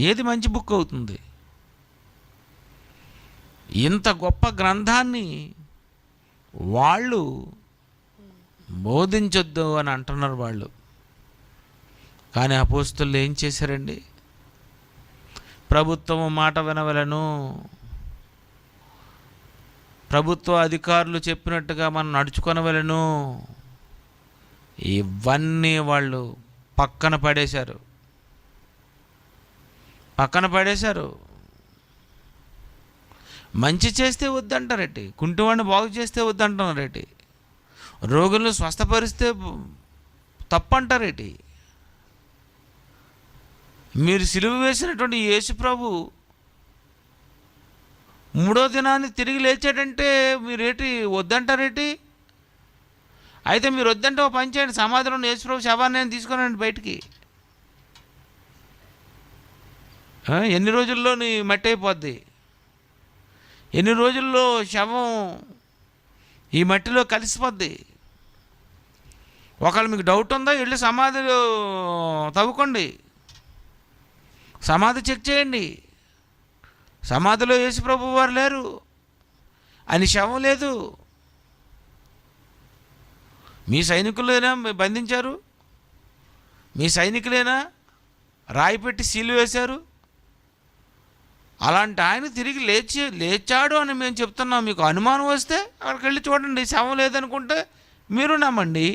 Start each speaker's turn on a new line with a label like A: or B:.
A: ఏది మంచి బుక్ అవుతుంది? ఇంత గొప్ప గ్రంథాన్ని వాళ్ళు బోధించొద్దు అని అంటున్నారు వాళ్ళు. కానీ అపోస్తలులు ఏం చేశారండి? ప్రభుత్వం మాట వినవలను, ప్రభుత్వ అధికారులు చెప్పినట్టుగా మనం నడుచుకొనవలను, ఇవన్నీ వాళ్ళు పక్కన పడేశారు. మంచి చేస్తే వద్దంటారేటి, కుంటివాడిని బాగు చేస్తే వద్దంటున్నారేటి, రోగులను స్వస్థపరిస్తే తప్పంటారేటి. మీరు సిలువ వేసినటువంటి యేసు ప్రభు మూడో దినాన్ని తిరిగి లేచాడంటే మీరేటి వద్దంటారేటి? అయితే మీరు వద్దంటే ఒక పని చేయండి, సమాధిలో ఉన్న యేసు ప్రభు శవాన్ని తీసుకురండి బయటికి. ఎన్ని రోజుల్లో నీ మట్టి అయిపోద్ది? ఎన్ని రోజుల్లో శవం ఈ మట్టిలో కలిసిపోద్ది? ఒకవేళ మీకు డౌట్ ఉందా, వెళ్ళి సమాధిలో తవ్వుకోండి, సమాధి చెక్ చేయండి. సమాధిలో యేసు ప్రభు వారు లేరు, అని శవం లేదు. మీ సైనికులేనా బంధించారు? మీ సైనికులేనా రాయి పెట్టి సీలు వేశారు? అలాంటి ఆయన తిరిగి లేచాడు అని మేము చెప్తున్నాం. మీకు అనుమానం వస్తే అక్కడికి వెళ్ళి చూడండి, శవం లేదనుకుంటే మీరు నమ్మండి.